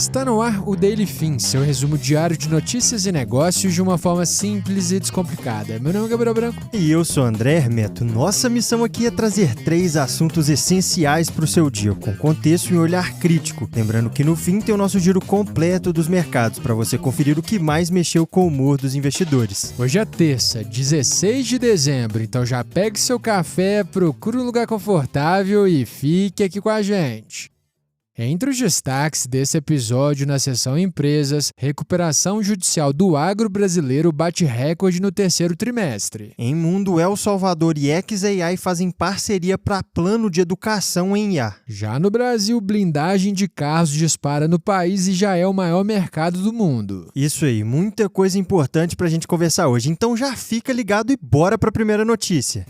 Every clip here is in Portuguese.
Está no ar o Daily Fin, seu resumo diário de notícias e negócios de uma forma simples e descomplicada. Meu nome é Gabriel Branco. E eu sou André Hermeto. Nossa missão aqui é trazer 3 assuntos essenciais para o seu dia, com contexto e olhar crítico. Lembrando que no fim tem o nosso giro completo dos mercados, para você conferir o que mais mexeu com o humor dos investidores. Hoje é terça, 16 de dezembro, então já pegue seu café, procure um lugar confortável e fique aqui com a gente. Entre os destaques desse episódio na seção Empresas, recuperação judicial do agro brasileiro bate recorde no terceiro trimestre. Em mundo, El Salvador e XAI fazem parceria para plano de educação em IA. Já no Brasil, blindagem de carros dispara no país e já é o maior mercado do mundo. Isso aí, muita coisa importante para a gente conversar hoje. Então já fica ligado e bora para a primeira notícia.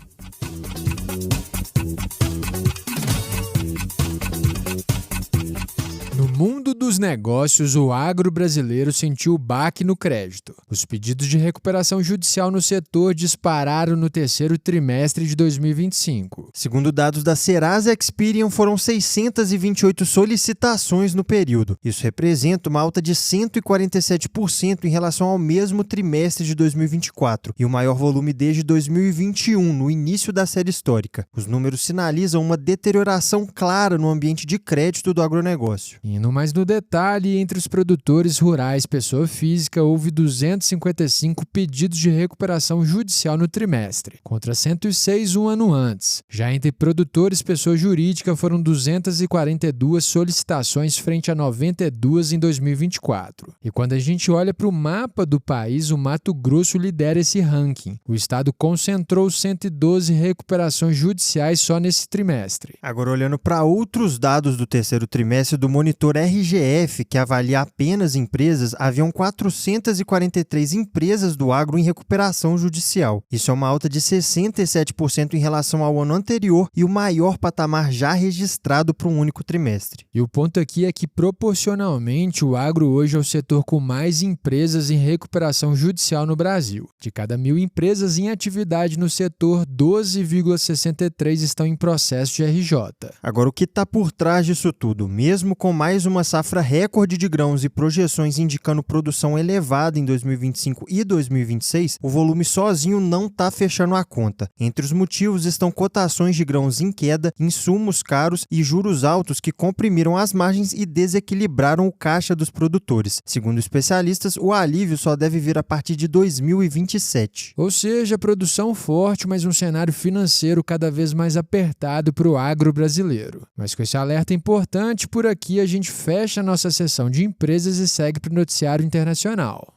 No mundo dos negócios, o agro brasileiro sentiu baque no crédito. Os pedidos de recuperação judicial no setor dispararam no terceiro trimestre de 2025. Segundo dados da Serasa Experian, foram 628 solicitações no período. Isso representa uma alta de 147% em relação ao mesmo trimestre de 2024 e o maior volume desde 2021, no início da série histórica. Os números sinalizam uma deterioração clara no ambiente de crédito do agronegócio. Indo mais no detalhe, entre os produtores rurais pessoa física, houve 255 pedidos de recuperação judicial no trimestre, contra 106 um ano antes. Já entre produtores pessoa jurídica foram 242 solicitações frente a 92 em 2024. E quando a gente olha para o mapa do país, o Mato Grosso lidera esse ranking. O estado concentrou 112 recuperações judiciais só nesse trimestre. Agora, olhando para outros dados do terceiro trimestre do monitor RGF, que avalia apenas empresas, haviam 443 empresas do agro em recuperação judicial. Isso é uma alta de 67% em relação ao ano anterior e o maior patamar já registrado para um único trimestre. E o ponto aqui é que, proporcionalmente, o agro hoje é o setor com mais empresas em recuperação judicial no Brasil. De cada 1.000 empresas em atividade no setor, 12,63 estão em processo de RJ. Agora, o que está por trás disso tudo? Mesmo com mais uma safra recorde de grãos e projeções indicando produção elevada em 2025 e 2026, o volume sozinho não está fechando a conta. Entre os motivos estão cotações de grãos em queda, insumos caros e juros altos que comprimiram as margens e desequilibraram o caixa dos produtores. Segundo especialistas, o alívio só deve vir a partir de 2027. Ou seja, produção forte, mas um cenário financeiro cada vez mais apertado para o agro brasileiro. Mas com esse alerta importante, por aqui a gente fecha a nossa sessão de empresas e segue para o noticiário internacional.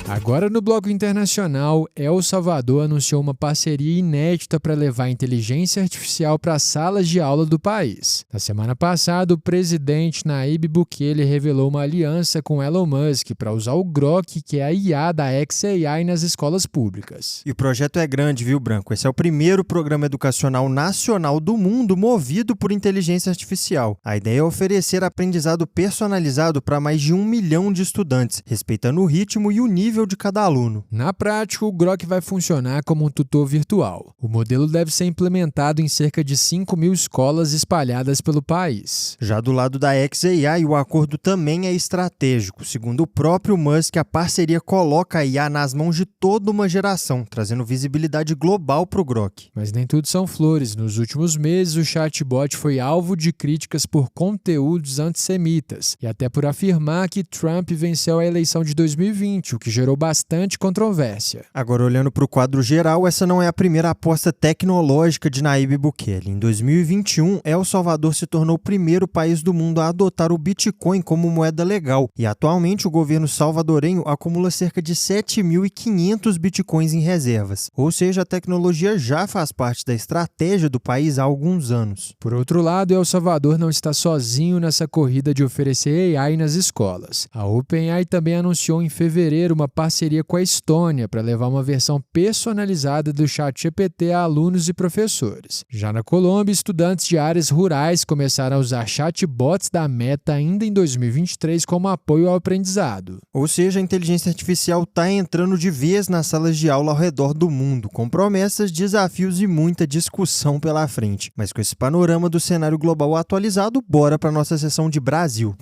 Agora no bloco internacional, El Salvador anunciou uma parceria inédita para levar a inteligência artificial para as salas de aula do país. Na semana passada, o presidente Nayib Bukele revelou uma aliança com Elon Musk para usar o Grok, que é a IA da XAI, nas escolas públicas. E o projeto é grande, viu, Branco? Esse é o primeiro programa educacional nacional do mundo movido por inteligência artificial. A ideia é oferecer aprendizado personalizado para mais de 1 milhão de estudantes, respeitando o ritmo e o nível de cada aluno. Na prática, o Grok vai funcionar como um tutor virtual. O modelo deve ser implementado em cerca de 5.000 escolas espalhadas pelo país. Já do lado da XAI, o acordo também é estratégico. Segundo o próprio Musk, a parceria coloca a IA nas mãos de toda uma geração, trazendo visibilidade global para o Grok. Mas nem tudo são flores. Nos últimos meses, o chatbot foi alvo de críticas por conteúdos antissemitas e até por afirmar que Trump venceu a eleição de 2020, o que gerou bastante controvérsia. Agora, olhando para o quadro geral, essa não é a primeira aposta tecnológica de Nayib Bukele. Em 2021, El Salvador se tornou o primeiro país do mundo a adotar o Bitcoin como moeda legal. E atualmente o governo salvadorenho acumula cerca de 7.500 Bitcoins em reservas. Ou seja, a tecnologia já faz parte da estratégia do país há alguns anos. Por outro lado, El Salvador não está sozinho nessa corrida de oferecer AI nas escolas. A OpenAI também anunciou em fevereiro uma parceria com a Estônia para levar uma versão personalizada do ChatGPT a alunos e professores. Já na Colômbia, estudantes de áreas rurais começaram a usar chatbots da Meta ainda em 2023 como apoio ao aprendizado. Ou seja, a inteligência artificial está entrando de vez nas salas de aula ao redor do mundo, com promessas, desafios e muita discussão pela frente. Mas com esse panorama do cenário global atualizado, bora para a nossa sessão de Brasil.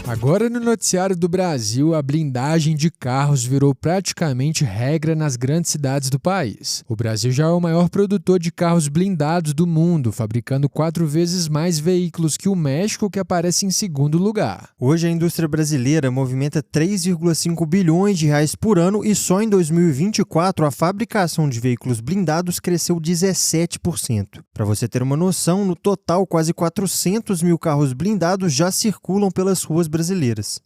Agora no noticiário do Brasil, a blindagem de carros virou praticamente regra nas grandes cidades do país. O Brasil já é o maior produtor de carros blindados do mundo, fabricando 4 vezes mais veículos que o México, que aparece em segundo lugar. Hoje a indústria brasileira movimenta 3,5 bilhões de reais por ano e só em 2024 a fabricação de veículos blindados cresceu 17%. Para você ter uma noção, no total quase 400 mil carros blindados já circulam pelas ruas brasileiras.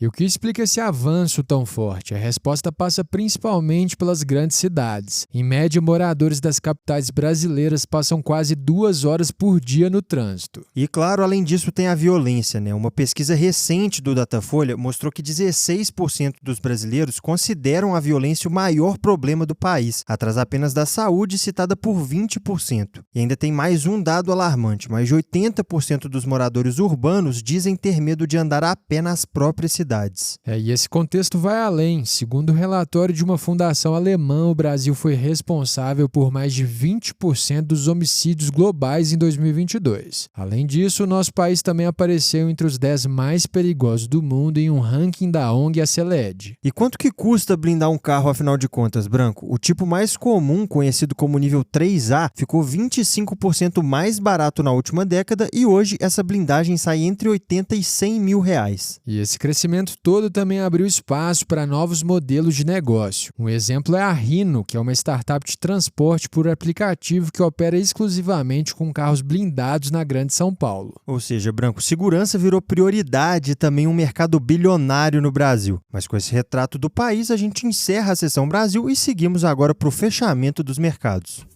E o que explica esse avanço tão forte? A resposta passa principalmente pelas grandes cidades. Em média, moradores das capitais brasileiras passam quase 2 horas por dia no trânsito. E claro, além disso tem a violência, né? Uma pesquisa recente do Datafolha mostrou que 16% dos brasileiros consideram a violência o maior problema do país, atrás apenas da saúde, citada por 20%. E ainda tem mais um dado alarmante: mais de 80% dos moradores urbanos dizem ter medo de andar a pé nas próprias cidades. E esse contexto vai além. Segundo o relatório de uma fundação alemã, o Brasil foi responsável por mais de 20% dos homicídios globais em 2022. Além disso, o nosso país também apareceu entre os 10 mais perigosos do mundo em um ranking da ONG Aceled. E quanto que custa blindar um carro, afinal de contas, Branco? O tipo mais comum, conhecido como nível 3A, ficou 25% mais barato na última década e hoje essa blindagem sai entre 80 e 100 mil reais. E esse crescimento todo também abriu espaço para novos modelos de negócio. Um exemplo é a Rino, que é uma startup de transporte por aplicativo que opera exclusivamente com carros blindados na Grande São Paulo. Ou seja, Branco, segurança virou prioridade e também um mercado bilionário no Brasil. Mas com esse retrato do país, a gente encerra a sessão Brasil e seguimos agora para o fechamento dos mercados.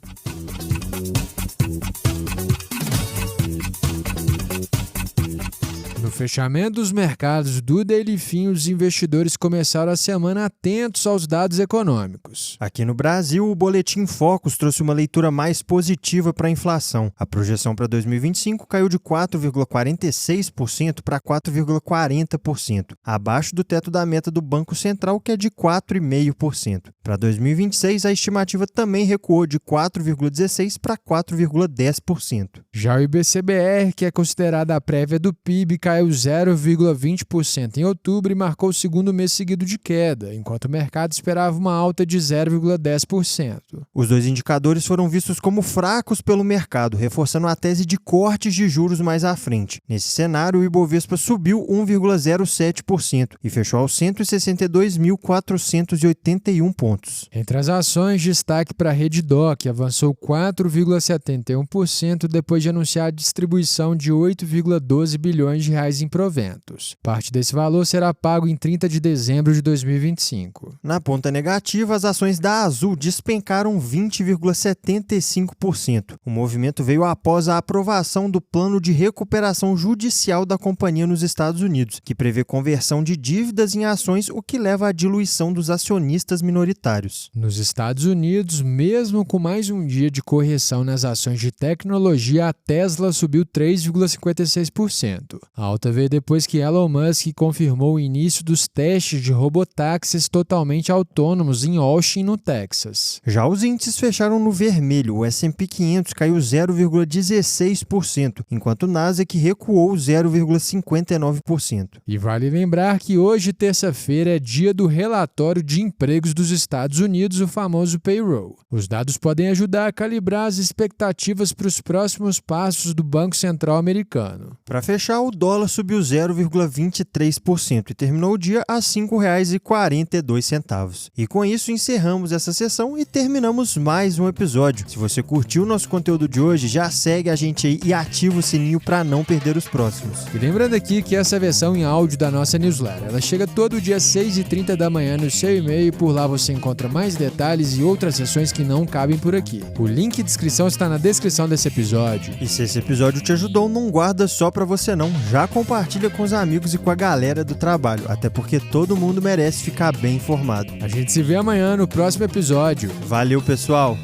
No fechamento dos mercados do Daily Fin, os investidores começaram a semana atentos aos dados econômicos. Aqui no Brasil, o Boletim Focus trouxe uma leitura mais positiva para a inflação. A projeção para 2025 caiu de 4,46% para 4,40%, abaixo do teto da meta do Banco Central, que é de 4,5%. Para 2026, a estimativa também recuou de 4,16% para 4,10%. Já o IBCBR, que é considerada a prévia do PIB, caiu 0,20% em outubro e marcou o segundo mês seguido de queda, enquanto o mercado esperava uma alta de 0,10%. Os dois indicadores foram vistos como fracos pelo mercado, reforçando a tese de cortes de juros mais à frente. Nesse cenário, o Ibovespa subiu 1,07% e fechou aos 162.481 pontos. Entre as ações, destaque para a Redditor, que avançou 4,71% depois de anunciar a distribuição de 8,12 bilhões de reais em proventos. Parte desse valor será pago em 30 de dezembro de 2025. Na ponta negativa, as ações da Azul despencaram 20,75%. O movimento veio após a aprovação do plano de recuperação judicial da companhia nos Estados Unidos, que prevê conversão de dívidas em ações, o que leva à diluição dos acionistas minoritários. Nos Estados Unidos, mesmo com mais um dia de correção nas ações de tecnologia, a Tesla subiu 3,56%. A alta veio depois que Elon Musk confirmou o início dos testes de robotáxis totalmente autônomos em Austin, no Texas. Já os índices fecharam no vermelho. O S&P 500 caiu 0,16%, enquanto o Nasdaq recuou 0,59%. E vale lembrar que hoje, terça-feira, é dia do relatório de empregos dos Estados Unidos, o famoso payroll. Os dados podem ajudar a calibrar as expectativas para os próximos passos do Banco Central americano. Para fechar, o dólar subiu 0,23% e terminou o dia a R$ 5,42. E com isso encerramos essa sessão e terminamos mais um episódio. Se você curtiu o nosso conteúdo de hoje, já segue a gente aí e ativa o sininho para não perder os próximos. E lembrando aqui que essa é a versão em áudio da nossa newsletter. Ela chega todo dia às 6h30 da manhã no seu e-mail e por lá você encontra mais detalhes e outras sessões que não cabem por aqui. O link de inscrição está na descrição desse episódio. E se esse episódio te ajudou, não guarda só para você não. Já compartilha com os amigos e com a galera do trabalho, até porque todo mundo merece ficar bem informado. A gente se vê amanhã no próximo episódio. Valeu, pessoal!